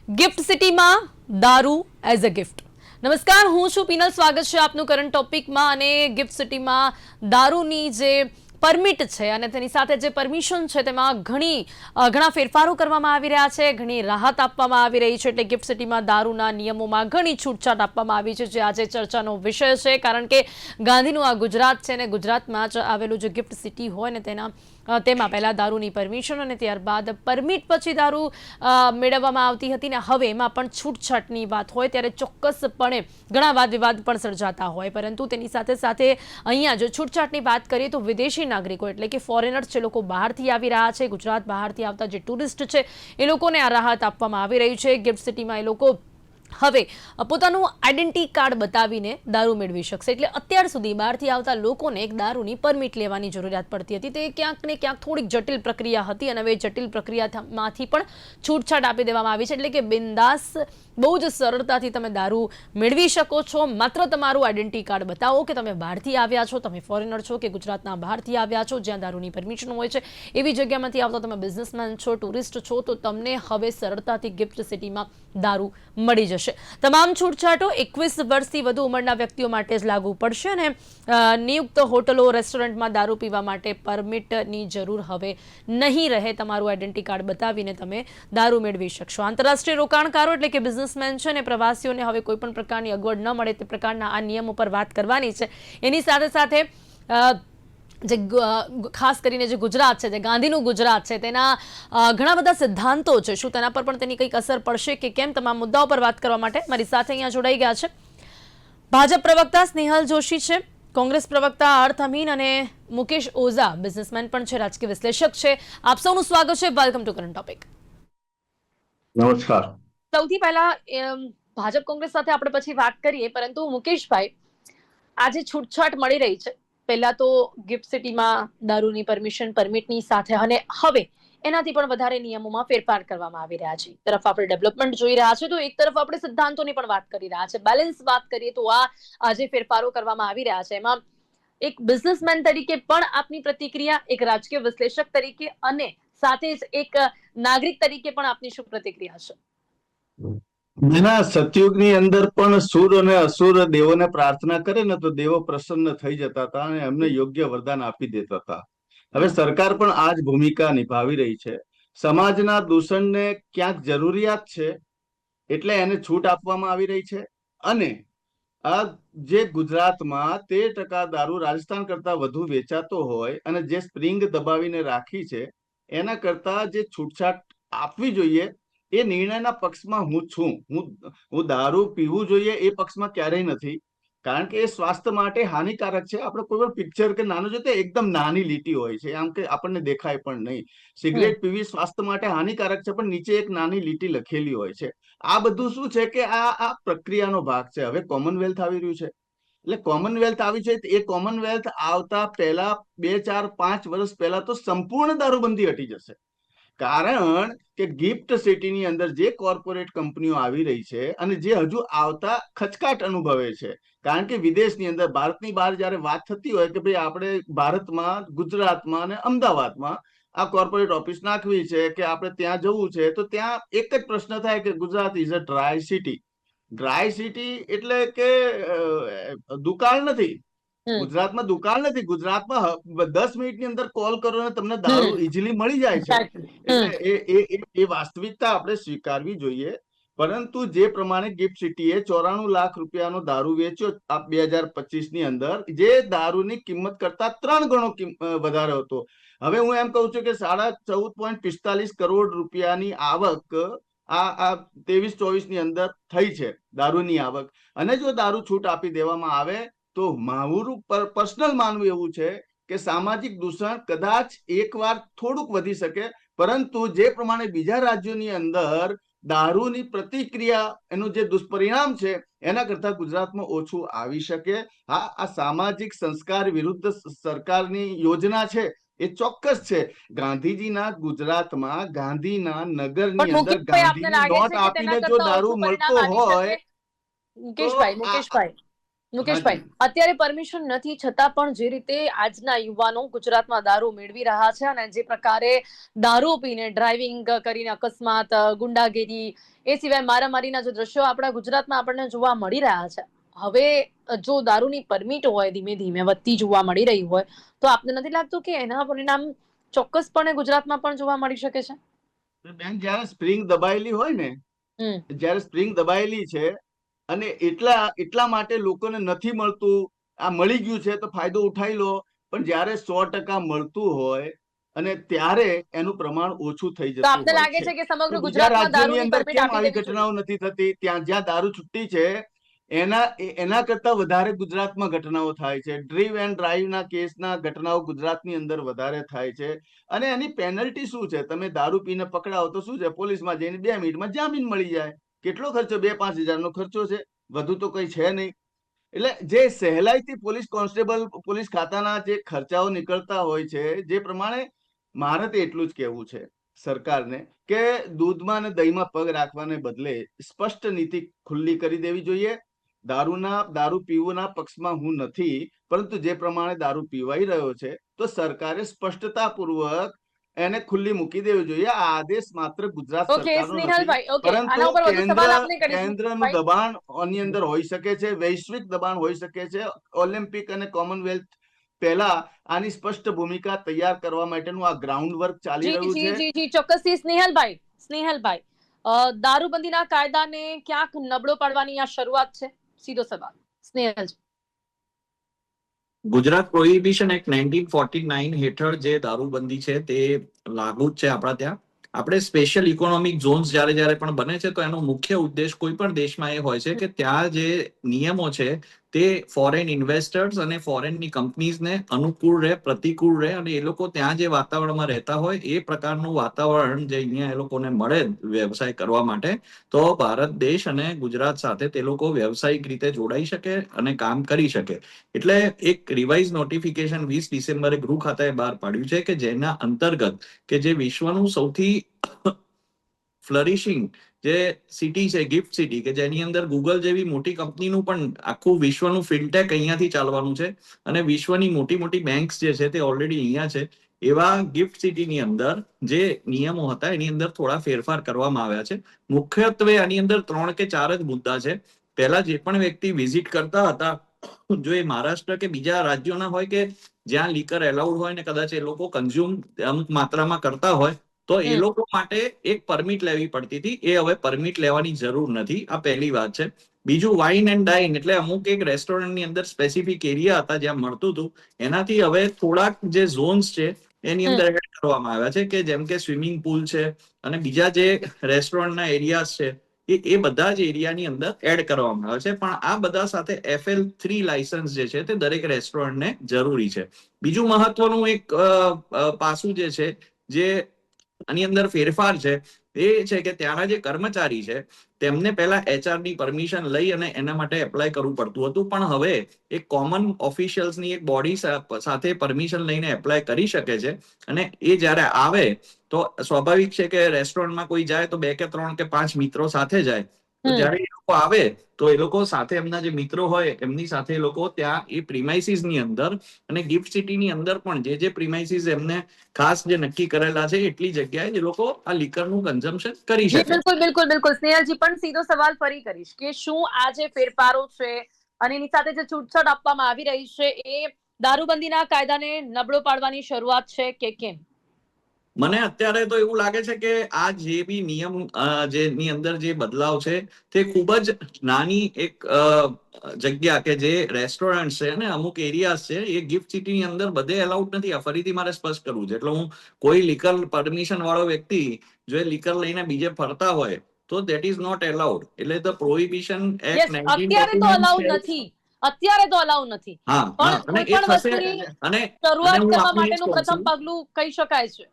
Gift સિટીમાં દારૂ as a gift. નમસ્કાર, હું છું પીનલ. સ્વાગત છે આપનું કરંટ ટોપિકમાં. અને ગિફ્ટ સિટીમાં દારૂની જે પરમિટ છે અને તેની સાથે જે પરમિશન છે તેમાં ઘણા ફેરફારો કરવામાં આવી રહ્યા છે, ઘણી રાહત આપવામાં આવી રહી છે. એટલે ગિફ્ટ સિટીમાં દારૂના નિયમોમાં ઘણી છૂટછાટ આપવામાં આવી છે, જે આજે ચર્ચાનો વિષય છે. કારણ કે ગાંધીનું આ ગુજરાત છે અને ગુજરાતમાં જ આવેલું જે ગિફ્ટ સિટી હોય ને તેમાં પહેલાં દારૂની પરમિશન અને ત્યારબાદ પરમિટ પછી દારૂ મેળવવામાં આવતી હતી ને હવે એમાં પણ છૂટછાટની વાત હોય ત્યારે ચોક્કસપણે ઘણા વાદ વિવાદ પણ સર્જાતા હોય. પરંતુ તેની સાથે સાથે અહીંયા જો છૂટછાટની વાત કરીએ તો વિદેશી નાગરિકો એટલે કે ફોરેનર્સ જે લોકો બહારથી આવી રહ્યા છે, ગુજરાત બહારથી આવતા જે ટુરિસ્ટ છે એ લોકોને આ રાહત આપવામાં આવી રહી છે. ગિફ્ટ સિટીમાં એ લોકો હવે પોતાનું આઈડેન્ટિટી કાર્ડ બતાવીને દારૂ મેળવી શકશે. એટલે અત્યાર સુધી બહારથી આવતા લોકોને એક દારૂની પરમિટ લેવાની જરૂરિયાત પડતી હતી. તે ક્યાંક ને ક્યાંક થોડીક જટિલ પ્રક્રિયા હતી અને હવે જટિલ પ્રક્રિયામાંથી પણ છૂટછાટ આપી દેવામાં આવી છે. એટલે કે બિંદાસ બહુ જ સરળતાથી તમે દારૂ મેળવી શકો છો. માત્ર તમારું આઈડેન્ટિટી કાર્ડ બતાવો કે તમે બહારથી આવ્યા છો, તમે ફોરેનર છો કે ગુજરાતના બહારથી આવ્યા છો, જ્યાં દારૂની પરમિશન હોય છે એવી જગ્યામાંથી આવતા તમે બિઝનેસમેન છો, ટુરિસ્ટ છો, તો તમને હવે સરળતાથી ગિફ્ટ સિટીમાં દારૂ મળી જશે. તમામ છૂટછાટો 21 વર્ષથી વધુ ઉંમરના વ્યક્તિઓ માટે જ લાગુ પડશે અને નિયુક્ત હોટલો, રેસ્ટોરન્ટમાં દારૂ પીવા માટે પરમિટની જરૂર હવે નહીં રહે. તમારું આઈડેન્ટિટી કાર્ડ બતાવીને તમે દારૂ મેળવી શકશો. આંતરરાષ્ટ્રીય રોકાણકારો એટલે કે બિઝનેસમેન છે અને પ્રવાસીઓને હવે કોઈ પણ પ્રકારની અગવડ ન મળે તે પ્રકારના આ નિયમો પર વાત કરવાની છે. એની સાથે સાથે જે ખાસ કરીને જે ગુજરાત છે, જે ગાંધીનું ગુજરાત છે, તેના ઘણા બધા સિદ્ધાંતો છે. શું તેના પર પણ તેની કંઈક અસર પડશે કે કેમ? તમામ મુદ્દાઓ પર વાત કરવા માટે મારી સાથે અહીંયા જોડાઈ ગયા છે ભાજપ પ્રવક્તા સ્નેહલ જોશી છે, કોંગ્રેસ પ્રવક્તા અર્થ અમીન અને મુકેશ ઓઝા બિઝનેસમેન પણ છે, રાજકીય વિશ્લેષક છે. આપ સૌનું સ્વાગત છે. Welcome to current topic. નમસ્કાર. સૌથી પહેલા ભાજપ કોંગ્રેસ સાથે આપણે પછી વાત કરીએ, પરંતુ મુકેશભાઈ, આજે છૂટછાટ મળી રહી છે. પહેલા તો ગિફ્ટ સિટીમાં દારૂની પરમિટની સાથે અને હવે એનાથી પણ વધારે નિયમોમાં ફેરફાર કરવામાં આવી રહ્યા છે. એક તરફ આપણે ડેવલપમેન્ટ જોઈ રહ્યા છે તો એક તરફ આપણે સિદ્ધાંતોની પણ વાત કરી રહ્યા છે. બેલેન્સ વાત કરીએ તો આ જે ફેરફારો કરવામાં આવી રહ્યા છે એમાં એક બિઝનેસમેન તરીકે પણ આપની પ્રતિક્રિયા, એક રાજકીય વિશ્લેષક તરીકે અને સાથે જ એક નાગરિક તરીકે પણ આપની શું પ્રતિક્રિયા છે? એના સતયુગની અંદર પણ સુર અને અસુર દેવોને પ્રાર્થના કરે ને તો દેવો પ્રસન્ન થઈ જતા હતા અને એમને યોગ્ય વરદાન આપી દેતા હતા. હવે સરકાર પણ આ જ ભૂમિકા નિભાવી રહી છે. સમાજના દૂષણને ક્યાંક જરૂરિયાત છે એટલે એને છૂટ આપવામાં આવી રહી છે. અને આ જે ગુજરાતમાં 13% દારૂ રાજસ્થાન કરતા વધુ વેચાતો હોય અને જે સ્પ્રિંગ દબાવીને રાખી છે એના કરતા જે છૂટછાટ આપવી જોઈએ એ નિર્ણયના પક્ષમાં હું છું. હું દારૂ પીવું જોઈએ એ પક્ષમાં ક્યારેય નથી, કારણ કે એ સ્વાસ્થ્ય માટે હાનિકારક છે. આપણે કોઈ પણ પિક્ચર કે નાનું જોઈએ એકદમ નાની લીટી હોય છે, આમ કે આપણને દેખાય પણ નહીં. સિગરેટ પીવી સ્વાસ્થ્ય માટે હાનિકારક છે, પણ નીચે એક નાની લીટી લખેલી હોય છે. આ બધું શું છે કે આ પ્રક્રિયાનો ભાગ છે. હવે કોમનવેલ્થ આવી રહ્યું છે, એટલે કોમનવેલ્થ આવી છે. એ કોમનવેલ્થ આવતા પહેલા 2, 4, 5 વર્ષ પહેલા તો સંપૂર્ણ દારૂબંધી હટી જશે. કારણ કે ગિફ્ટ સિટીની અંદર જે કોર્પોરેટ કંપનીઓ આવી રહી છે અને જે હજુ આવતા ખચકાટ અનુભવે છે, કારણ કે વિદેશની અંદર, ભારતની બહાર જયારે વાત થતી હોય કે ભાઈ આપણે ભારતમાં, ગુજરાતમાં અને અમદાવાદમાં આ કોર્પોરેટ ઓફિસ નાખવી છે કે આપણે ત્યાં જવું છે, તો ત્યાં એક જ પ્રશ્ન થાય કે Gujarat is a dry city. Dry city એટલે કે દુકાળ નથી. ગુજરાતમાં દુકાળ નથી. ગુજરાતમાં 10 મિનિટની અંદર કોલ કરો અને તમને દારૂ ઇઝીલી મળી જાય છે. એટલે એ વાસ્તવિકતા આપણે સ્વીકારવી જોઈએ. પરંતુ જે પ્રમાણે ગિફ્ટ સિટીએ 94 લાખ રૂપિયાનો દારૂ વેચ્યો 2025 ની અંદર, જે દારૂની કિંમત કરતા 3 ગણો વધારે હતો. હવે હું એમ કહું છું કે 14.45 કરોડ રૂપિયાની આવક આ 23-24 ની અંદર થઈ છે, દારૂની આવક. અને જો દારૂ છૂટ આપી દેવામાં આવે તો મારું પર્સનલ માનવું એવું છે કે સામાજિક દૂષણ કદાચ એકવાર થોડુંક વધી શકે, પરંતુ જે પ્રમાણે બીજા રાજ્યોની અંદર દારૂની પ્રતિક્રિયા, એનું જે દુષ્પરિણામ છે એના કરતા ગુજરાતમાં ઓછું આવી શકે. હા, આ સામાજિક સંસ્કાર વિરુદ્ધ સરકારની યોજના છે એ ચોક્કસ છે. ગાંધીજીના ગુજરાતમાં, ગાંધીના નગરની અંદર ગાંધીની નોટ આપીને જો દારૂ મળતો હોય તો મુકેશભાઈ મુકેશભાઈ, અત્યારે પરમિશન નથી છતાં પણ જે રીતે આજના યુવાનો ગુજરાતમાં દારૂ મેળવી રહ્યા છે અને જે પ્રકારે દારૂ પીને ડ્રાઇવિંગ કરીને અકસ્માત, ગુંડાગીરી, એ સિવાય મારામારીના જે દ્રશ્યો આપણા ગુજરાતમાં આપણને જોવા મળી રહ્યા છે, હવે જો દારૂની પરમિટ હોય ધીમે ધીમે વધતી જોવા મળી રહી હોય, તો આપને નથી લાગતું કે એના પરિણામ ચોક્કસપણે ગુજરાતમાં પણ જોવા મળી શકે છે? બેન, જયારે સ્પ્રિંગ દબાયેલી હોય ને, જયારે સ્પ્રિંગ દબાયેલી છે અને એટલા માટે લોકોને નથી મળતું, આ મળી ગયું છે તો ફાયદો ઉઠાવી લો, પણ જયારે 100% મળતું હોય અને ત્યારે એનું પ્રમાણ ઓછું થઈ તો જતું આપને હોય લાગે છે. છે કે સમગ્ર તો બીજા ગુજરાતમાં રાજ્યોની દારૂની અંદર પરમિટ કેમ આપી આવી દેવી જોઈએ? ઘટનાઓ નથી થતી? ત્યાં જ્યાં દારૂ છૂટી છે એના કરતા વધારે ગુજરાતમાં ઘટનાઓ થાય છે. ડ્રીવ એન્ડ ડ્રાઈવ ના કેસના ઘટનાઓ ગુજરાતની અંદર વધારે થાય છે. અને એની પેનલ્ટી શું છે? તમે દારૂ પીને પકડાવો તો શું છે? પોલીસમાં જઈને 2 મિનિટમાં જામીન મળી જાય. કેટલો ખર્ચો? 2-5 હજારનો ખર્ચો છે, વધુ તો કઈ છે નહીં. એટલે જે સહેલાઈથી પોલીસ કોન્સ્ટેબલ, પોલીસ ખાતાના જે ખર્ચાઓ નીકળતા હોય છે, જે પ્રમાણે મારે તો એટલું જ કહેવું છે સરકારને કે દૂધમાં અને દહીંમાં પગ રાખવાને બદલે સ્પષ્ટ નીતિ ખુલ્લી કરી દેવી જોઈએ. દારૂ પીવુંના પક્ષમાં હું નથી, પરંતુ જે પ્રમાણે દારૂ પીવાઈ રહ્યો છે તો સરકારે સ્પષ્ટતાપૂર્વક એને ખુલ્લી મૂકી દેવી જોઈએ. આ આદેશ માત્ર ગુજરાત ઓકે સરકારનો નથી, સ્નેહલભાઈ, ઓકે, પરંતુ આના ઉપર વધુ સવાલ આપને કરીશ કેન્દ્રનું ભાઈ. દબાણ આની અંદર હોઈ શકે છે, વૈશ્વિક દબાણ હોઈ શકે છે. ઓલિમ્પિક અને કોમનવેલ્થ પહેલા આની સ્પષ્ટ ભૂમિકા તૈયાર કરવા માટેનું આ ગ્રાઉન્ડ વર્ક ચાલી જી રહ્યું જી છે. જી જી ચોક્કસથી. સ્નેહલભાઈ, દારૂબંધીના કાયદાને ક્યાંક નબળો પાડવાની આ શરૂઆત છે? સીધો સવાલ સ્નેહલજી. ગુજરાત પ્રોહિબિશન એક્ટ 1949 હેઠળ જે દારૂબંધી છે તે લાગુ જ છે આપણા ત્યાં. આપણે સ્પેશિયલ ઇકોનોમિક ઝોન્સ જ્યારે પણ બને છે તો એનો મુખ્ય ઉદ્દેશ કોઈ પણ દેશમાં એ હોય છે કે ત્યાં જે નિયમો છે તે ફોરેન ઇન્વેસ્ટર્સ અને ફોરેનની કંપનીઝને અનુકૂળ રહે, પ્રતિકૂળ રહે, અને એ લોકો ત્યાં જે વાતાવરણમાં રહેતા હોય એ પ્રકારનું વાતાવરણ જે અહીંયા એ લોકોને મળે વ્યવસાય કરવા માટે, તો ભારત દેશ અને ગુજરાત સાથે તે લોકો વ્યવસાયિક રીતે જોડાઈ શકે અને કામ કરી શકે. એટલે એક રિવાઇઝ નોટિફિકેશન 20 ડિસેમ્બરે ગૃહ ખાતાએ બહાર પાડ્યું છે કે જેના અંતર્ગત કે જે વિશ્વનું સૌથી ફ્લરિશિંગ જે સિટી છે, ગિફ્ટ સિટી, કે જેની અંદર ગૂગલ જેવી મોટી કંપનીનું પણ આખું વિશ્વનું ફિનટેક અહીંયાથી ચાલવાનું છે અને વિશ્વની મોટી મોટી બેંક્સ જે છે તે ઓલરેડી અહીંયા છે, એવા ગિફ્ટ સિટીની અંદર જે નિયમો હતા એની અંદર થોડા ફેરફાર કરવામાં આવ્યા છે. મુખ્યત્વે આની અંદર 3 કે 4 જ મુદ્દા છે. પહેલા જે પણ વ્યક્તિ વિઝિટ કરતા હતા, જો એ મહારાષ્ટ્ર કે બીજા રાજ્યોના હોય કે જ્યાં લીકર એલાઉડ હોય ને કદાચ એ લોકો કન્ઝ્યુમ અમુક માત્રામાં કરતા હોય તો એ લોકો માટે એક પરમિટ લેવી પડતી હતી. એ હવે પરમિટ લેવાની જરૂર નથી. આ પહેલી વાત છે. બીજું, વાઇન એન્ડ ડાઇન, એટલે અમુક એક રેસ્ટોરન્ટની અંદર સ્પેસિફિક એરિયા હતા જ્યાં મળતું હતું, એનાથી હવે થોડાક જે ઝોન્સ છે એની અંદર એડ કરવામાં આવ્યા છે, કે જેમ કે સ્વિમિંગ પુલ છે અને બીજા જે રેસ્ટોરન્ટના એરિયાઝ છે એ બધા જ એરિયાની અંદર એડ કરવામાં આવે છે. પણ આ બધા સાથે FL3 લાયસન્સ જે છે તે દરેક રેસ્ટોરન્ટને જરૂરી છે. બીજું મહત્વનું એક પાસું જે છે, જે આની અંદર ફેરફાર છે, એ છે કે ત્યાંના જે કર્મચારી છે તેમને પહેલા HR ની પરમિશન લઈ અને એના માટે એપ્લાય કરવું પડતું હતું, પણ હવે એક કોમન ઓફિશિયલ્સની એક બોડી સાથે પરમિશન લઈને એપ્લાય કરી શકે છે. અને એ જ્યારે આવે તો સ્વાભાવિક છે કે રેસ્ટોરન્ટમાં કોઈ જાય તો 2 કે 3 કે 5 મિત્રો સાથે જાય. તો જ્યારે એ લોકો આવે તો એ લોકો સાથે એમના જે મિત્રો હોય એમની સાથે એ લોકો ત્યાં એ પ્રિમાઇસીસ ની અંદર અને ગિફ્ટ સિટીની અંદર પણ જે પ્રિમાઇસીસ એમને ખાસ જે નક્કી કરેલા છે એટલી જગ્યાએ એ લોકો આ લીકરનું કન્ઝમ્પશન કરી જી શકે. બિલકુલ સ્નેહલજી, પણ સીધો સવાલ ફરી કરીશ કે શું આ જે ફેરફારો છે અને એની સાથે જે છૂટછાટ આપવામાં આવી રહી છે એ દારૂબંધીના કાયદાને નબળો પાડવાની શરૂઆત છે કે કેમ? મને અત્યારે તો એવું લાગે છે કે આ જે બી નિયમ જેની અંદર જે બદલાવ છે તે ખૂબ જ નાની એક જગ્યા, કે જે રેસ્ટોરન્ટ છે અને અમુક એરિયાઝ છે એ ગિફ્ટ સિટીની અંદર બધે એલાઉડ નથી. આ ફરીથી મારે સ્પષ્ટ કરવું છે. એટલે હું કોઈ લીકર પરમિશન વાળો વ્યક્તિ જો એ લીકર લઈને બીજે ફરતા હોય તો દેટ ઇઝ નોટ એલાઉડ. એટલે ધ પ્રોહિબિશન એક્ટ 1949 અત્યારે તો અલાઉ નથી, હા પણ અને કોઈ એ પણ થશે. વસ્તુની અને શરૂઆત હું કરવા આપને એ જ માટેનું કહું પ્રથમ છું, પગલું કહી શકાય છે.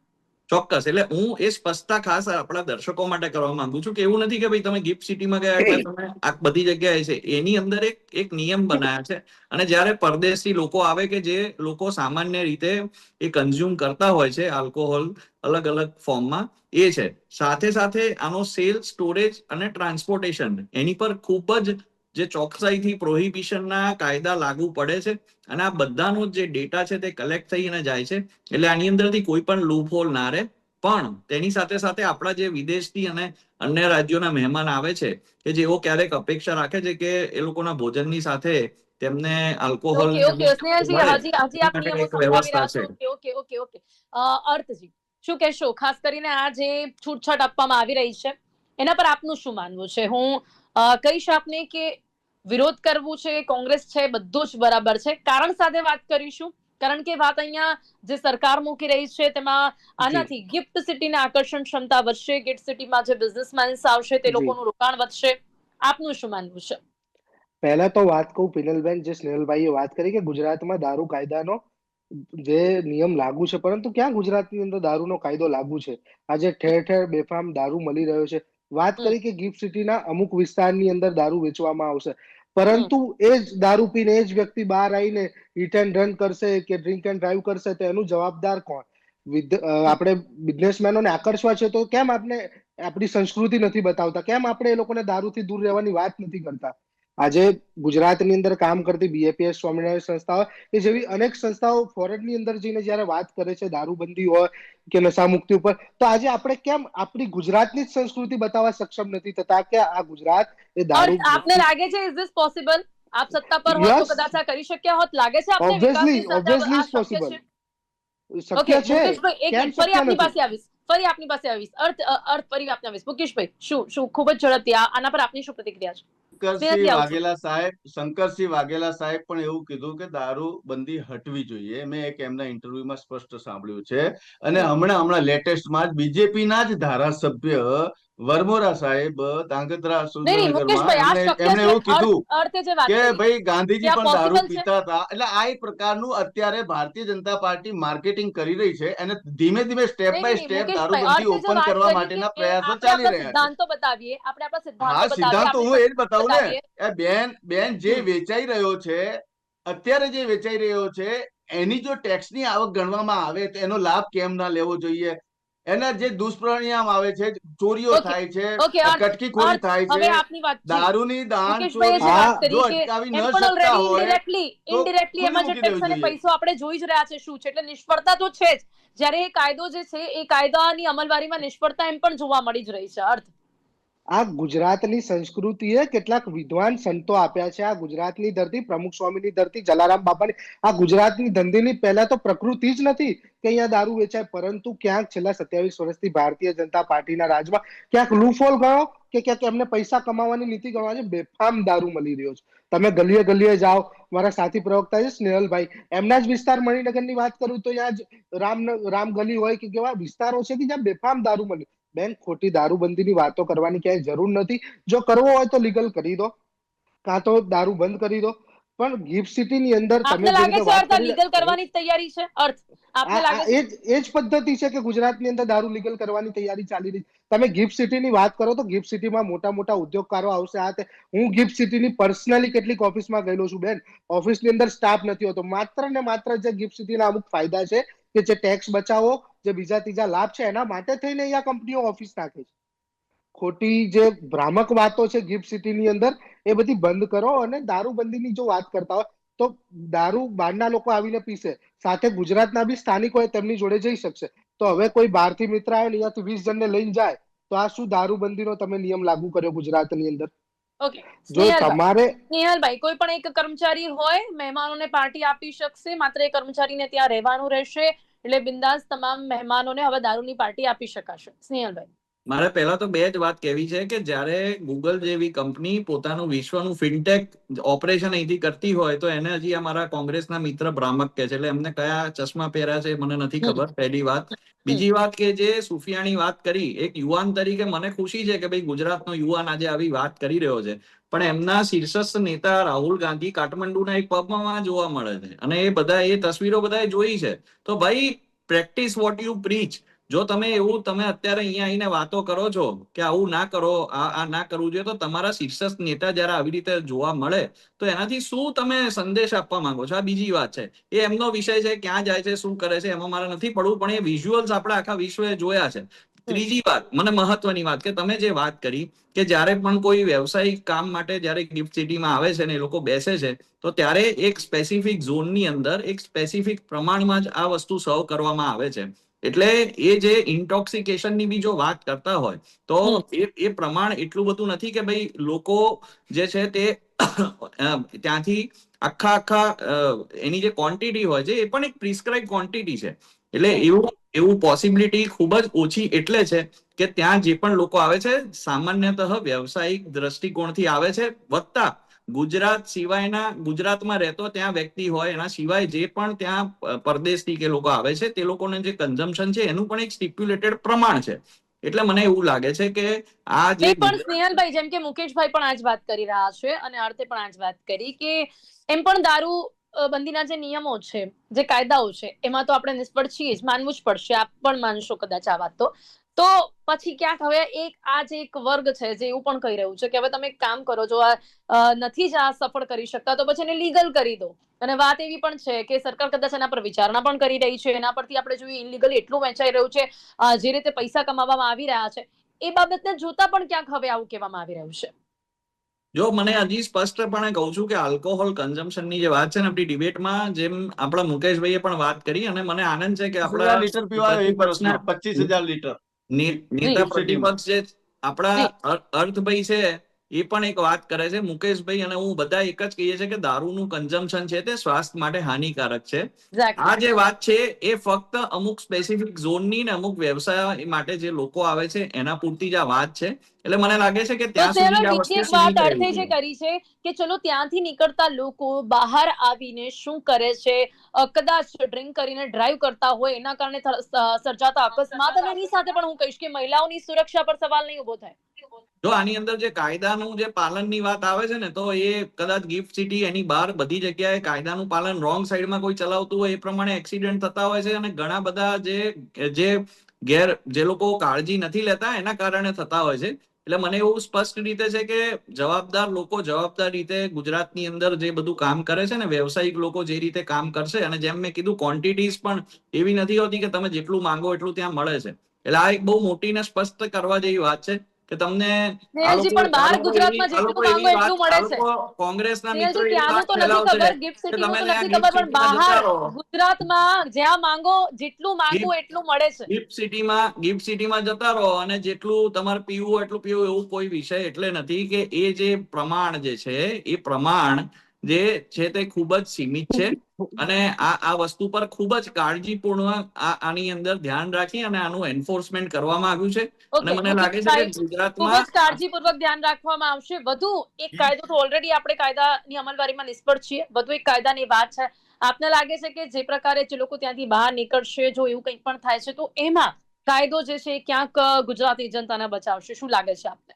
ચોક્કસ. એટલે હું એ સ્પષ્ટતા ખાસ આપણા દર્શકો માટે કરવા માંગુ છું કે એવું નથી કે ભાઈ તમે ગિફ્ટ સિટીમાં ગયા એટલે તમે આ બધી જગ્યાએ છે. એની અંદર એક નિયમ બનાયા છે. અને જ્યારે પરદેશી લોકો આવે કે જે લોકો સામાન્ય રીતે એ કન્ઝ્યુમ કરતા હોય છે આલ્કોહોલ અલગ અલગ ફોર્મમાં, એ છે. સાથે સાથે આનો સેલ, સ્ટોરેજ અને ટ્રાન્સપોર્ટેશન એની પર ખૂબ જ જે ચોકસાઈથી પ્રોહિબિશનના કાયદા લાગુ પડે છે અને આ બધાનો જે ડેટા છે તે કલેક્ટ થઈને જાય છે. એટલે આની અંદરથી કોઈ પણ લૂપહોલ ના રહે. પણ તેની સાથે સાથે આપણા જે વિદેશથી અને અન્ય રાજ્યોના મહેમાન આવે છે કે જેઓ ક્યારેક અપેક્ષા રાખે છે કે એ લોકોના ભોજનની સાથે તેમને આલ્કોહોલ ઓકે ઓકે સ્નેહલજી, હજી આપ નિયમો એક સમજાવી વ્યવસ્થા રહ્યા છો. છે. Okay okay okay okay. અર્થજી, શું કહેશો ખાસ કરીને આ જે છૂટછાટ આપવામાં આવી રહી છે એના પર આપનું શું માનવું છે? હું કહીશ આપને કે વિરોધ કરવું છે, કોંગ્રેસ છે, બધું જ બરાબર છે. કારણ સાથે વાત કરીશું, કારણ કે વાત અહીંયા જે સરકાર મૂકી રહી છે તેમાં આનાથી ગિફ્ટ સિટીને આકર્ષણ ક્ષમતા વધશે, ગિફ્ટ સિટીમાં જે બિઝનેસમેન્સ આવશે તે જી લોકોનું રોકાણ વધશે. આપનું શું માનવું છે? પહેલા તો વાત કહું પિનલબેન, જે સ્નેહલભાઈએ વાત કરી કે ગુજરાતમાં દારૂ કાયદાનો જે નિયમ લાગુ છે, પરંતુ ક્યાં ગુજરાતની અંદર દારૂનો કાયદો લાગુ છે? આજે ઠેર ઠેર બેફામ દારૂ મળી રહ્યો છે. વાત કરી કે ગિફ્ટ સિટીના અમુક વિસ્તારની અંદર દારૂ વેચવામાં આવશે, પરંતુ એ જ દારૂ પીને એ જ વ્યક્તિ બહાર આવીને હિટ એન્ડ રન કરશે કે ડ્રિંક એન્ડ ડ્રાઈવ કરશે, તો એનું જવાબદાર કોણ? આપણે બિઝનેસમેનોને આકર્ષવા છે તો કેમ આપણે આપણી સંસ્કૃતિ નથી બતાવતા? કેમ આપણે એ લોકોને દારૂથી દૂર રહેવાની વાત નથી કરતા? આજે ગુજરાતની અંદર કામ કરતી બીએપીએસ, સ્વામિનારાયણ સંસ્થાઓ કે જેવી અનેક સંસ્થાઓ ફોરેનની અંદર જઈને જ્યારે વાત કરે છે દારૂબંધી હોય કે નશામુક્તિ ઉપર, તો આજે આપણે કેમ આપણી ગુજરાતની જ સંસ્કૃતિ બતાવવા સક્ષમ નથી થતા કે આ ગુજરાત એ દારૂ આપને મુક્તિ? લાગે છે ઇઝ ધીસ પોસિબલ? આપ સત્તા પર હોત તો યસ, કદાચ આ કરી શક્યા હોત? લાગે છે આપને ઓબ્વિયસલી વિકાસની સાથે ઓબ્વિયસલી આ ઇઝ શક્ય પોસિબલ. છે? ઓકે શક્ય છે, મુકેશભાઈ, એક કેમ મિનિટ, ફરી શક્ય આપની નથી? પાસે આવીશ, ફરી આપની પાસે આવીશ. અર્થ ફરી આપને આવીશ. મુકેશભાઈ, શું ખૂબ જ ઝડપથી આના પર આપની શું પ્રતિક્રિયા છે? સ્નેહલજી આવશો. શંકરસિંહ વાઘેલા સાહેબ પણ એવું કીધું કે દારૂ બંધી હટવી જોઈએ. મેં એક એમના ઇન્ટરવ્યુમાં સ્પષ્ટ સાંભળ્યું છે. અને હમણાં લેટેસ્ટમાં જ બીજેપીના જ ધારાસભ્ય વરમોરા સાહેબ ધાંગધ્રા નહીં નહીં સુરેન્દ્રનગરમાં મુકેશભાઈ, આ શક્ય એમણે છે? એવું કીધું અર્થે જે વાત કે કરી ભાઈ ગાંધીજી કે આ પણ દારૂ પોસિબલ છે? પીતા હતા. એટલે આ એક પ્રકારનું અત્યારે ભારતીય જનતા પાર્ટી માર્કેટિંગ કરી રહી છે અને ધીમે ધીમે સ્ટેપ નહીં બાય નહીં નહીં સ્ટેપ મુકેશભાઈ, દારૂબંધી અર્થે જે ઓપન વાત કરવા કરી માટેના કે પ્રયાસો આપણે ચાલી આપણા રહ્યા છે. સિદ્ધાંતો બતાવીએ, આપણે આપણા સિદ્ધાંતો હા, બતાવીએ, સિદ્ધાંત તો આપણી હું એ જ બતાવું ને. બતાવીએ. બેન જે વેચાઈ રહ્યો છે, અત્યારે જે વેચાઈ રહ્યો છે, એની જો ટેક્સની આવક ગણવામાં આવે તો એનો લાભ કેમ ના લેવો જોઈએ? એના જે દુષ્પરિણામ આવે છે, ચોરીઓ ઓકે થાય છે, ઓકે. કટકીખોરી થાય છે, હવે આપની વાત જી, દારૂની દાન મુકેશભાઈએ જે ચોરી વાત હા, જો કરી કે અટકાવી ન એમ પણ શકતા ઓલરેડી હોય તો ઇનડિરેક્ટલી ખુલ્લી એમાં જે મૂકી ટેક્સ દેવું અને જોઈએ. પૈસો આપણે જોઈ જ રહ્યા છે શું છે, એટલે નિષ્ફળતા તો છે જ. જ્યારે એ કાયદો જે છે એ કાયદાની અમલવારીમાં નિષ્ફળતા એમ પણ જોવા મળી જ રહી છે. અર્થ આ ગુજરાતની સંસ્કૃતિએ કેટલાક વિદ્વાન સંતો આપ્યા છે. આ ગુજરાતની ધરતી, પ્રમુખ સ્વામીની ધરતી, જલારામ બાપાની, આ ગુજરાતની ધરતીની પહેલા તો પ્રકૃતિ જ નથી કે અહીંયા દારૂ વેચાય, પરંતુ ક્યાંક છેલ્લા 27 વર્ષથી ભારતીય જનતા પાર્ટીના રાજમાં ક્યાંક લૂફોલ ગયો કે ક્યાંક એમને પૈસા કમાવાની નીતિ ગણવા છે. બેફામ દારૂ મળી રહ્યો છે. તમે ગલીએ ગલીએ જાઓ, મારા સાથી પ્રવક્તા છે સ્નેહલભાઈ, એમના જ વિસ્તાર મણિનગરની વાત કરું તો ત્યાં જ રામ ગલી હોય કે કેવા વિસ્તારો છે કે જ્યાં બેફામ દારૂ મળે. બેન, ખોટી દારૂબંધીની વાતો કરવાની ક્યાંય જરૂર નથી. જો કરવો હોય તો લીગલ કરી દો, કાં તો દારૂ બંધ કરી દો. પણ ગિફ્ટ સિટીની અંદર આપને તમે જે લાગે રીતે છે વાત અર્થ આ કરી, લીગલ કરવાની જ તૈયારી છે? અર્થ આપને લાગે છે? એ જ પદ્ધતિ છે કે ગુજરાતની અંદર દારૂ લીગલ કરવાની તૈયારી ચાલી રહી. તમે ગિફ્ટ સિટીની વાત કરો તો ગિફ્ટ સિટીમાં મોટા મોટા ઉદ્યોગકારો આવશે. હું ગિફ્ટ સિટીની પર્સનલી કેટલીક ઓફિસમાં ગયેલો છું બેન. ઓફિસની અંદર સ્ટાફ નથી હોતો. માત્ર ને માત્ર જે ગિફ્ટ સિટીના અમુક ફાયદા છે કે જે ટેક્સ બચાવો, જે બીજા ત્રીજા લાભ છે, એના માટે થઈને અહીંયા કંપનીઓ ઓફિસ નાખે છે. ખોટી જે ભ્રામક વાતો છે ગિફ્ટ સિટીની અંદર, એ બધી બંધ કરો. અને દારૂબંધીની જો વાત કરતા હોય તો દારૂ બહારના લોકો આવીને પીશે, સાથે ગુજરાતના બી સ્થાનિક હોય તેમની જોડે જઈ શકશે. તો હવે કોઈ બહારથી મિત્ર આવે ને અહીંયાથી 20 જણને લઈને જાય, તો આ શું દારૂબંધીનો તમે નિયમ લાગુ કર્યો ગુજરાતની અંદર? ઓકે જો તમારે સ્નેહલભાઈ, કોઈ પણ એક કર્મચારી હોય, મહેમાનોને પાર્ટી આપી શકશે, માત્ર એ કર્મચારીને ત્યાં રહેવાનું રહેશે, એટલે બિંદાસ તમામ મહેમાનોને હવે દારૂની પાર્ટી આપી શકાશે. સ્નેહલભાઈ, મારે પહેલા તો બે જ વાત કહેવી છે કે જ્યારે ગૂગલ જેવી કંપની પોતાનું વિશ્વનું ફિનટેક ઓપરેશન અહીંથી કરતી હોય તો એને હજી અમારા કોંગ્રેસના મિત્ર ભ્રામક કહે છે. એટલે એમને કયા ચશ્મા પહેર્યા છે મને નથી ખબર, પહેલી વાત. બીજી વાત કે જે સુફિયાની વાત કરી, એક યુવાન તરીકે મને ખુશી છે કે ભાઈ ગુજરાતનો યુવાન આજે આવી વાત કરી રહ્યો છે. પણ એમના શીર્ષસ્થ નેતા રાહુલ ગાંધી કાઠમંડુના એક પબમાં જોવા મળે છે અને એ તસવીરો બધાએ જોઈ છે. તો ભાઈ, પ્રેક્ટિસ વોટ યુ પ્રીચ. જો તમે અત્યારે અહીંયા આવીને વાતો કરો છો કે આવું ના કરો, આ ના કરવું જોઈએ, તો તમારા શીર્ષસ્થ નેતા જયારે આવી રીતે જોવા મળે તો એનાથી શું તમે સંદેશ આપવા માંગો છો? આ બીજી વાત છે. એ એમનો વિષય છે, ક્યાં જાય છે, શું કરે છે, એમાં મારે નથી પડવું. પણ એ વિઝ્યુઅલ્સ આપણે આખા વિશ્વએ જોયા છે. ત્રીજી વાત, મને મહત્વની વાત કે તમે જે વાત કરી કે જ્યારે પણ કોઈ વ્યવસાયિક કામ માટે જ્યારે ગિફ્ટ સિટીમાં આવે છે ને એ લોકો બેસે છે, તો ત્યારે એક સ્પેસિફિક ઝોનની અંદર એક સ્પેસિફિક પ્રમાણમાં જ આ વસ્તુ સર્વ કરવામાં આવે છે. એટલે એ જે ઇન્ટોક્સિકેશનની બી જો વાત કરતા હોય તો એ પ્રમાણ એટલું બધું નથી કે ભાઈ લોકો જે છે તે ત્યાંથી આખા એની જે ક્વોન્ટિટી હોય છે એ પણ એક પ્રિસ્ક્રાઇબ ક્વોન્ટિટી છે. એટલે એવું પોસિબિલિટી ખૂબ જ ઓછી એટલે છે કે ત્યાં જે પણ લોકો આવે છે સામાન્યતઃ વ્યવસાયિક દ્રષ્ટિકોણથી આવે છે, વત્તા ગુજરાત સિવાયના, ગુજરાતમાં રહેતો ત્યાં વ્યક્તિ હોય એના સિવાય જે પણ ત્યાં પરદેશથી કે લોકો આવે છે તે લોકોને જે કન્ઝમ્પશન છે એનું પણ એક સ્ટિપ્યુલેટેડ પ્રમાણ છે. એટલે મને એવું લાગે છે કે આ જે નહીં, પણ સ્નેહલભાઈ, જેમ કે મુકેશભાઈ પણ આ જ વાત કરી રહ્યા છે અને અર્થે પણ આ જ વાત કરી કે એમ પણ દારૂ બંધીના જે નિયમો છે, જે કાયદાઓ છે, એમાં તો આપણે નિષ્ફળ છીએ જ, માનવું જ પડશે. આપ પણ માનશો કદાચ આ વાત. તો પછી ક્યાંક હવે આ જે એક વર્ગ છે જે એવું પણ કહી રહ્યું છે કે હવે તમે એક કામ કરો, જો આ નથી જ આ સફળ કરી શકતા તો પછી એને લીગલ કરી દો. અને વાત એવી પણ છે કે સરકાર કદાચ એના પર વિચારણા પણ કરી રહી છે. એના પરથી આપણે જોઈએ ઇનલીગલ એટલું વેચાઈ રહ્યું છે, જે રીતે પૈસા કમાવામાં આવી રહ્યા છે, એ બાબતને જોતા પણ ક્યાંક હવે આવું કહેવામાં આવી રહ્યું છે. જો મને હજી સ્પષ્ટપણે કહું છું કે આલ્કોહોલ કન્ઝમ્પશનની જે વાત છે ને આપણી ડિબેટમાં, જેમ આપણા મુકેશભાઈએ પણ વાત કરી, અને મને આનંદ છે કે આપણા લીટર પીવાય એક વર્ષમાં 25,000 લીટર. નેતા પ્રતિપક્ષ જે જી આપણા અર્થભાઈ છે એ પણ એક વાત કરે છે, મુકેશભાઈ અને હું બધા એક જ કહીએ છીએ કે દારૂનું કન્ઝમ્પશન છે તે સ્વાસ્થ્ય માટે હાનિકારક છે. આ જે વાત છે એ ફક્ત અમુક સ્પેસિફિક ઝોનની ને અમુક વ્યવસાય માટે જે લોકો આવે છે એના પૂરતી જ આ વાત છે. એટલે મને લાગે છે કે ત્યાં સુધી જ આ વસ્તુ બીજી એક વાત સીમિત અર્થે રહેવી જે જોઈએ. કરી છે કે ચલો ત્યાંથી નીકળતા લોકો બહાર આવીને શું કરે છે, કદાચ ડ્રિંક કરીને ડ્રાઈવ કરતા હોય, એના કારણે સર્જાતા અકસ્માત, અને એની સાથે પણ હું કહીશ કે મહિલાઓની સુરક્ષા પર સવાલ નહીં ઉભો થાય. જો આની અંદર જે કાયદાનું જે પાલનની વાત આવે છે ને, તો એ કદાચ ગિફ્ટ સિટી એની બહાર બધી જગ્યાએ કાયદાનું પાલન રોંગ સાઈડમાં કોઈ ચલાવતું હોય એ પ્રમાણે એક્સિડન્ટ થતા હોય છે, અને ઘણા બધા જે લોકો કાળજી નથી લેતા એના કારણે થતા હોય છે. એટલે મને એવું સ્પષ્ટ રીતે છે કે જવાબદાર લોકો જવાબદાર રીતે ગુજરાતની અંદર જે બધું કામ કરે છે ને, વ્યવસાયિક લોકો જે રીતે કામ કરશે, અને જેમ મેં કીધું ક્વોન્ટિટીઝ પણ એવી નથી હોતી કે તમે જેટલું માંગો એટલું ત્યાં મળે છે. એટલે આ એક બહુ મોટી ને સ્પષ્ટ કરવા જેવી વાત છે કે તમને આ સ્નેહલજી, પણ બહાર ગુજરાતમાં જેટલું માંગો એટલું મળે છે. કોંગ્રેસના મિત્રો સ્નેહલજી, એવી ત્યાંનું વાત તો નથી ફેલાવશે ખબર, ગિફ્ટ કે સિટીનું તમે તો ત્યાં નથી ગિફ્ટ ખબર, પણ સિટીમાં બહાર જતા રહો. ગુજરાતમાં જ્યાં માંગો, જેટલું માંગો એટલું મળે છે. ગિફ્ટ સિટીમાં જતા રહો અને જેટલું તમારે પીવું હોય એટલું પીવું, એવું કોઈ વિષય એટલે નથી. કે એ જે પ્રમાણ જે છે એ પ્રમાણ જે છે તે ખૂબ જ સીમિત છે, અને આ વસ્તુ પર ખૂબ જ કાળજીપૂર્વક આની અંદર ધ્યાન રાખી અને આનું એન્ફોર્સમેન્ટ કરવામાં આવ્યું છે. અને ઓકે મને લાગે છે કે મુકેશભાઈ, ખૂબ ગુજરાતમાં જ કાળજીપૂર્વક ધ્યાન રાખવામાં આવશે. વધુ એક કાયદો તો ઓલરેડી આપણે કાયદાની અમલવારીમાં નિષ્ફળ છીએ, વધુ એક કાયદાની વાત છે. આપને લાગે છે કે જે પ્રકારે જે લોકો ત્યાંથી બહાર નીકળશે, જો એવું કંઈ પણ થાય છે, તો એમાં કાયદો જે છે ક્યાંક ગુજરાતી જનતાને બચાવશે? શું લાગે છે આપને?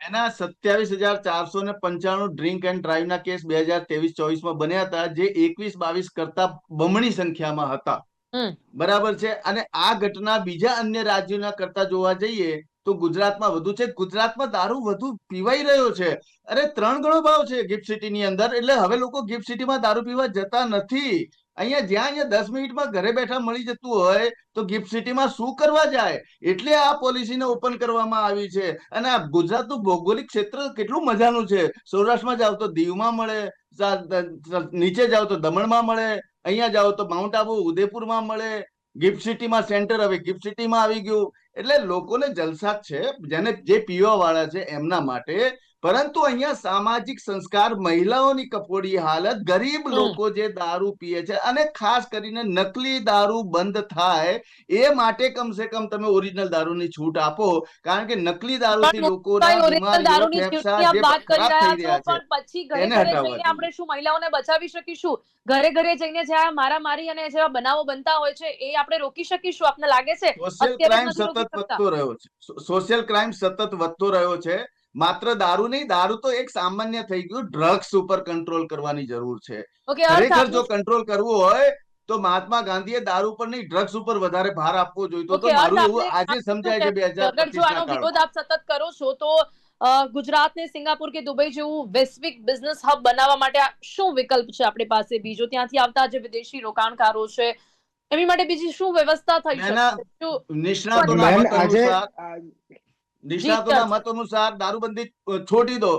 એના 27,495 ડ્રિંક એન્ડ ડ્રાઈવના કેસ 2023-24માં બન્યા હતા, જે 21-22 કરતા બમણી સંખ્યામાં હતા. બરાબર છે. અને આ ઘટના બીજા અન્ય રાજ્યોના કરતા જોવા જઈએ તો ગુજરાતમાં વધુ છે. ગુજરાતમાં દારૂ વધુ પીવાઈ રહ્યો છે. અરે 3 ગણો ભાવ છે ગિફ્ટ સિટીની અંદર. એટલે હવે લોકો ગિફ્ટ સિટીમાં દારૂ પીવા જતા નથી. અહીંયા 10 મિનિટમાં ઘરે બેઠા મળી જતું હોય તો ગિફ્ટ સિટીમાં શું કરવા જાય? એટલે આ પોલિસીને ઓપન કરવામાં આવી છે. અને આ ગુજરાતનું ભૌગોલિક ક્ષેત્ર કેટલું મજાનું છે. સૌરાષ્ટ્રમાં જાવ તો દીવમાં મળે, નીચે જાવ તો દમણમાં મળે, અહીંયા જાવ તો માઉન્ટ આબુ ઉદયપુરમાં મળે. ગિફ્ટ સિટીમાં સેન્ટર હવે ગિફ્ટ સિટીમાં આવી ગયું. એટલે લોકોને જલસા છે, જેને જે પીવા વાળા છે એમના માટે. પરંતુ અહીંયા સામાજિક સંસ્કાર, મહિલાઓની કફોડી હાલત, ગરીબ લોકો જે દારૂ પીએ છે, અને ખાસ કરીને નકલી દારૂ બંધ થાય એ માટે કમસે કમ તમે ઓરિજિનલ દારૂની છૂટ આપો. કારણ કે નકલી દારૂથી પણ લોકોના ઓરિજિનલ બીમારીઓ, દારૂની ફેફસા છૂટની આપ જે વાત કરી ખરાબ રહ્યા થઈ છો, રહ્યા છે પણ પછી ઘરે એને ઘરે હટાવવા જઈને જોઈએ. આપણે શું મહિલાઓને બચાવી શકીશું? ઘરે ઘરે જઈને જ્યાં મારામારી અને જેવા બનાવો બનતા હોય છે, એ આપણે રોકી શકીશું? આપને લાગે છે સોશિયલ અત્યારે જ ક્રાઇમ નથી સતત રોકી શકતા? વધતો રહ્યો છે. સોશિયલ ક્રાઇમ સતત વધતો રહ્યો છે. માત્ર દારૂ નહીં, દારૂ તો એક સામાન્ય થઈ ગયું. ડ્રગ્સ ઉપર કંટ્રોલ કરવાની જરૂર છે. ઓકે, અર્થ ખરેખર આપનો જો કંટ્રોલ કરવું હોય તો મહાત્મા ગાંધીએ દારૂ પર નહીં, ડ્રગ્સ ઉપર વધારે ભાર આપવો જોઈતો ઓકે, હતો. અર્થ મારું એવું આપને આજે શું સમજાય છે કહેવું છે? અગર જો 2025 ના આનો વિરોધ કાળમાં. આપ સતત કરો છો, તો ગુજરાતને સિંગાપુર કે દુબઈ જેવું વૈશ્વિક બિઝનેસ હબ બનાવવા માટે શું વિકલ્પ છે આપણી પાસે બીજો? ત્યાંથી આવતા જે વિદેશી રોકાણકારો છે એની માટે બીજી શું વ્યવસ્થા થઈ એના શકે? શું નિષ્ણાતોના બેન મત આજે અનુસાર નિષ્ણાતોના મત અનુસાર દારૂબંધી છોડી દો,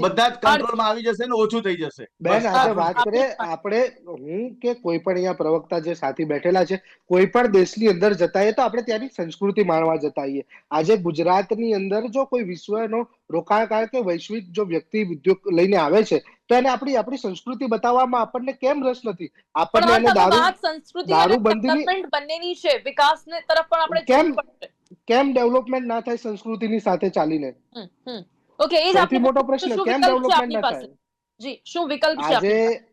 બધા જ કંટ્રોલમાં આવી જશે ને ઓછું થઈ જશે. બેન બસ આજે આટલું વાત જ. કરીએ આપણે, હું કે કોઈ પણ અહીંયા પ્રવક્તા જે સાથી બેઠેલા છે, કોઈ પણ દેશની અંદર જતા હોઈએ તો આપણે ત્યાંની સંસ્કૃતિ માણવા જતા હોઈએ. આજે ગુજરાતની અંદર જો કોઈ વિશ્વનો રોકાણકાર કે વૈશ્વિક જો વ્યક્તિ ઉદ્યોગ લઈને આવે છે તો એને આપણી સંસ્કૃતિ બતાવવામાં આપણને કેમ રસ નથી? પણ આપણને એને હર્ષ, દારૂ વાત સંસ્કૃતિ અને દારૂબંધીની ડેવલપમેન્ટ બંનેની છે. વિકાસને તરફ પણ આપણે કેમ જોવું પડશે. કેમ ડેવલપમેન્ટ ના થાય સંસ્કૃતિની સાથે ચાલીને? ઓકે, એ જ સૌથી આપણે મોટો પૂછ્યું. પ્રશ્ન, શું કેમ વિકલ્પ છે ડેવલપમેન્ટ આપની ના પાસે? થાય? જી, શું વિકલ્પ છે આજે આપની પાસે?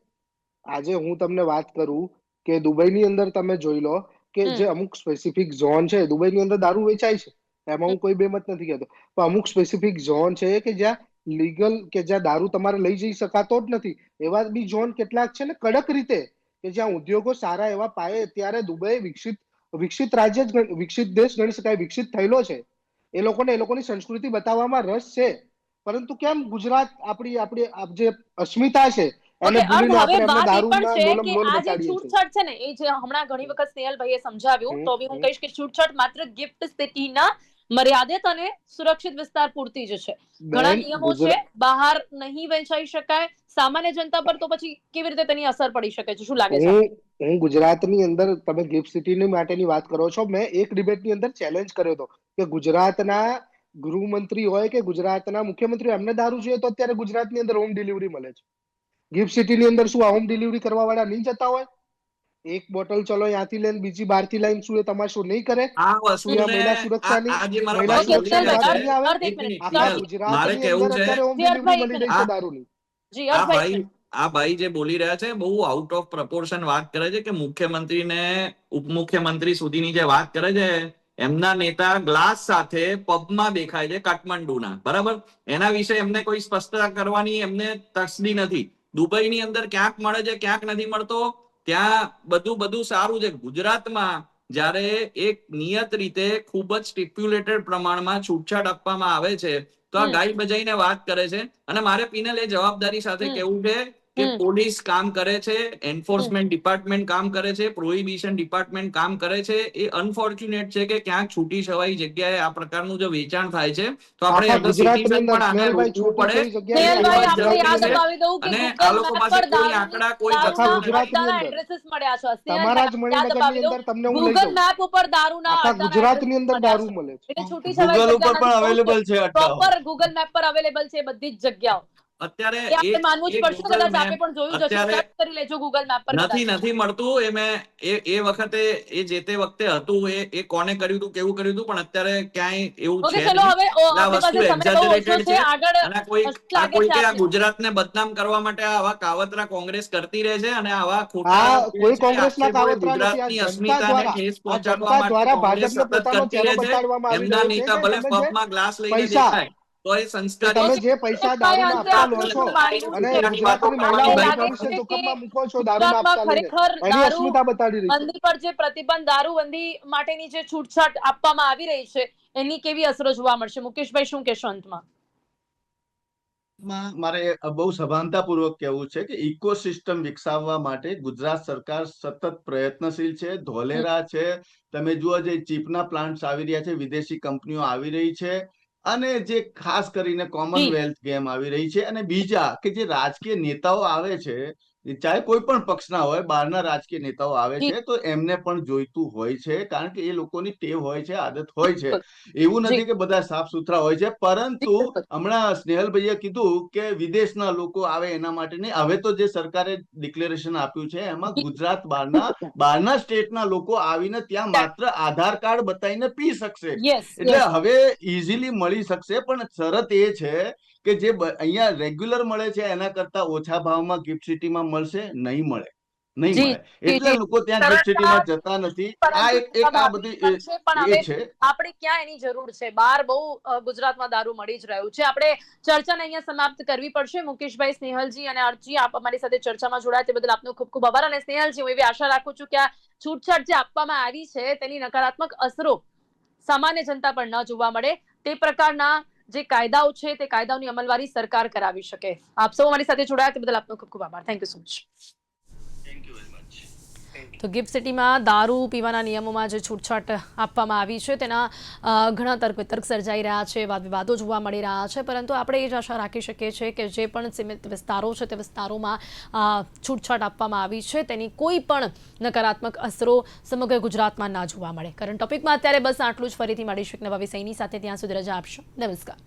આજે હું તમને વાત કરું કે દુબઈની અંદર તમે જોઈ લો કે હમ. જે અમુક સ્પેસિફિક ઝોન છે, દુબઈની અંદર દારૂ વેચાય છે, એમાં હું કોઈ બેમત નથી કહેતો, પણ અમુક સ્પેસિફિક ઝોન છે કે જ્યાં લીગલ, કે જ્યાં દારૂ તમારે લઈ જઈ શકાતો જ નથી. એવા બી ઝોન કેટલાક છે ને કડક રીતે, કે જ્યાં ઉદ્યોગો સારા એવા પાયે અત્યારે દુબઈ વિકસિત રાજ્ય જ વિકસિત દેશ ગણી શકાય, વિકસિત થયેલો છે. એ લોકોની સંસ્કૃતિ બતાવવામાં રસ છે, પરંતુ કેમ ગુજરાત આપણી જે અસ્મિતા છે એને ઓકે અર્થ, ભૂલીને હવે આપણે એમને વાત એ પણ દારૂના છે લોલમ કે લોલ આ જે બતાડીએ છીએ. છૂટછાટ છે ને, એ જે હમણાં ઘણી વખત સ્નેહલભાઈએ સમજાવ્યું, તો બી હું કહીશ કે છૂટછાટ માત્ર ગિફ્ટ સિટીના મર્યાદિત અને સુરક્ષિત વિસ્તાર પૂરતી જ છે. ઘણા બેન નિયમો છે, બહાર નહીં વેચાઈ શકાય. સામાન્ય જનતા પર તો પછી કેવી રીતે તેની અસર પડી શકે છે? શું લાગે છે આપને? હું ગુજરાતની અંદર, તમે ગિફ્ટ સિટી માટેની વાત કરો છો, મેં એક ડિબેટની અંદર ચેલેન્જ કર્યો હતો કે ગુજરાતના ગૃહમંત્રી હોય કે ગુજરાતના મુખ્યમંત્રી, એમને દારૂ જોઈએ તો અત્યારે ગુજરાતની અંદર હોમ ડિલિવરી મળે છે. ગિફ્ટ સિટીની અંદર શું હોમ ડિલિવરી કરવા વાળા નહીં જતા હોય? એક બોટલ ચલો ત્યાંથી લઈને બીજી બહારથી લાઈન શું એ તમાશો નહીં કરે? આ શું અહીંયા વસ્તુને મહિલા સુરક્ષાની આ જે મારા મહિલા ભાઈ ઓકે, બોલી સુરક્ષાની રહ્યા વાત છે, નહીં આવે? અર્થ એક એક મિનિટ. મિનિટ આખા સ્નેહલ, મારે ગુજરાતની કહેવું અંદર છે, અત્યારે હોમ જી ડિલિવરી હર્ષભાઈ, એક મળી મિનિટ. રહી છે દારૂની. જી આ હર્ષભાઈ, ભાઈ આ ભાઈ જે બોલી રહ્યા છે બહુ આઉટ ઓફ પ્રપોર્શન વાત કરે છે, કે મુખ્યમંત્રીને ઉપમુખ્યમંત્રી સુધીની જે વાત કરે છે, એમના નેતા ગ્લાસ સાથે પબમાં દેખાય છે કાઠમંડુના, બરાબર? એના વિશે એમને કોઈ સ્પષ્ટતા કરવાની એમને તસદી નથી. દુબઈની અંદર ક્યાંક મળે છે, ક્યાંક નથી મળતો. ત્યાં બધું સારું છે. ગુજરાતમાં જ્યારે એક નિયત રીતે ખૂબ જ સ્ટિપ્યુલેટેડ પ્રમાણમાં છૂટછાટ આપવામાં આવે છે, તો આ ગાય બજાઈને વાત કરે છે. અને મારે પીનલ એ જવાબદારી સાથે કહેવું છે કે પોલીસ કામ કરે છે, એન્ફોર્સમેન્ટ ડિપાર્ટમેન્ટ કામ કરે છે, પ્રોહિબિશન ડિપાર્ટમેન્ટ કામ કરે છે. એ અનફોર્ચ્યુનેટ છે કે ક્યાંક છૂટી છવાઈ જગ્યાએ આ પ્રકારનું જો વેચાણ થાય છે, તો આપણે આખા એઝ અ ગુજરાતની સિટીઝન અંદર પણ આને સ્નેહલભાઈ રોકવું છૂટી પડે. કઈ જગ્યાએ એ થાય એ સ્નેહલભાઈ, વાત વાત આપણે જરૂરી યાદ છે. અપાવી દઉં કે અને આ ગૂગલ લોકો મેપ પાસે પર કોઈ આંકડા, કોઈ આખા વસ્તુ દારૂના નથી. ગુજરાતની અડ્ડાના અંદર, એડ્રેસીસ મળ્યા છે. તમારા જ સ્નેહલભાઈ, યાદ મણિનગરની અપાવી અંદર દઉં, તમને હું લઈ ગૂગલ જાઉં, મેપ ઉપર દારૂના આખા અડ્ડાના ગુજરાતની એડ્રેસીસ અંદર મળ્યા દારૂ છે. મળે છે. એટલે છૂટી છવાઈ ગૂગલ ઉપર જગ્યા પણ નથી, અવેલેબલ છે અડ્ડાઓ. પ્રોપર ગૂગલ મેપ પર અવેલેબલ છે બધી જ જગ્યાઓ. અત્યારે એ આપણે માનવું જ પડશે. ગૂગલ કદાચ આપે મેપ પણ જોયું જ હશે. અત્યારે સર્ચ કરી લેજો ગૂગલ મેપ પર કદાચ. નથી મળતું. એ મેં એ વખતે, એ જે તે વખતે હતું, એ કોને કર્યું હતું, કેવું કર્યું હતું, પણ અત્યારે ક્યાંય એવું ઓકે, છે ચલો નહીં. હવે એટલે આ આપણી વસ્તુ પાસે સમય બહુ ઓછો એક્ઝેજરેટેડ છે. છે. આગળ અને શું લાગે છે કે આ આપને? ગુજરાતને બદનામ કરવા માટે આવા કાવતરા કોંગ્રેસ કરતી રહે છે, અને આવા ખોટા આ જે કોઈ છે કોંગ્રેસના આક્ષેપો એ કાવતરા નથી, ગુજરાતની અસ્મિતાને ઠેસ આ પહોંચાડવા જનતા માટે દ્વારા કોંગ્રેસ ભાજપને સતત પોતાનો કરતી ચહેરો રહે છે. બતાડવામાં આવી એમના રહ્યો છે નેતા કે ભલે તમે જે પબમાં ગ્લાસ લઈને પૈસા, દેખાય, તો એ કે સંસ્કારી તમે છે. જે પૈસા ભાઈ, દારૂના અંતે આપતા લો આપનું છો શું માનવું અને છે? વાતો ગુજરાતની કરવાની મહિલાઓનું લાગે ભવિષ્ય છે કે જોખમમાં મૂકો છો દારૂના ગુજરાતમાં આપતા લઈને, ખરેખર એની અસ્મિતા બતાડી રહી છે. દારૂબંધી પર જે પ્રતિબંધ, દારૂબંધી માટેની જે છૂટછાટ આપવામાં આવી રહી છે, એની કેવી અસરો જોવા મળશે? મુકેશભાઈ, શું કહેશો અંતમાં? મારે બહુ સભાનતાપૂર્વક કહેવું છે કે ઇકોસિસ્ટમ વિકસાવવા માટે ગુજરાત સરકાર સતત પ્રયત્નશીલ છે. ધોલેરા છે, તમે જુઓ જે ચીપના પ્લાન્ટ્સ આવી રહ્યા છે, વિદેશી કંપનીઓ આવી રહી છે, અને જે ખાસ કરીને કોમનવેલ્થ ગેમ આવી રહી છે, અને બીજા કે જે રાજકીય નેતાઓ આવે છે, ચાહે કોઈ પણ પક્ષના હોય, બહારના રાજકીય નેતાઓ આવે છે, તો એમને પણ જોઈતું હોય છે, કારણ કે એ લોકોની ટેવ હોય છે, આદત હોય છે. એવું નથી કે બધા સાફ સુથરા હોય છે, પરંતુ હમણાં સ્નેહલભાઈએ કીધું કે વિદેશના લોકો આવે એના માટે નહીં. હવે તો જે સરકારે ડિક્લેરેશન આપ્યું છે એમાં ગુજરાત બહારના સ્ટેટના લોકો આવીને ત્યાં માત્ર આધાર કાર્ડ બતાવીને પી શકશે. એટલે હવે ઇઝીલી મળી શકશે, પણ શરત એ છે કે જે અહીંયા રેગ્યુલર મળે છે એના કરતા ઓછા ભાવમાં ગિફ્ટ સિટીમાં મળશે નહીં મળે. એટલે લોકો ત્યાં ગિફ્ટ સિટીમાં જતા નથી. આ એક આ બધી એ છે. આપણે ક્યાં એની જરૂર છે? બહાર બહુ ગુજરાતમાં દારૂ મળી જ રહ્યું છે. આપણે ચર્ચાને અહીંયા સમાપ્ત કરવી પડશે. મુકેશભાઈ, સ્નેહલજી અને અર્ચી, આપ અમારી સાથે ચર્ચામાં જોડાયા તે બદલ આપનો ખૂબ ખૂબ આભાર. અને સ્નેહલજી, હું એવી આશા રાખું છું કે આ છૂટછાટ જે આપવામાં આવી છે તેની નકારાત્મક અસરો સામાન્ય જનતા પર ન જોવા મળે, તે પ્રકારના જે કાયદાઓ છે તે કાયદાઓની અમલવારી સરકાર કરાવી શકે. આપ સૌ અમારી સાથે જોડાયા તે બદલ આપનો ખૂબ ખૂબ આભાર. Thank you so much. Thank you very much. તો ગિફ્ટ સિટીમાં દારૂ પીવાના નિયમોમાં જે છૂટછાટ આપવામાં આવી છે તેના ઘણા તર્ક વિતર્ક સર્જાઈ રહ્યા છે, વાદ વિવાદો જોવા મળી રહ્યા છે, પરંતુ આપણે એ જ આશા રાખી શકીએ છીએ કે જે પણ સીમિત વિસ્તારો છે તે વિસ્તારોમાં છૂટછાટ આપવામાં આવી છે તેની કોઈ પણ નકારાત્મક અસરો સમગ્ર ગુજરાતમાં ના જોવા મળે. કરંટ ટોપિકમાં અત્યારે બસ આટલું જ. ફરીથી મળીશું એક નવા વિષયની સાથે. ત્યાં સુધી રજા આપશો. નમસ્કાર.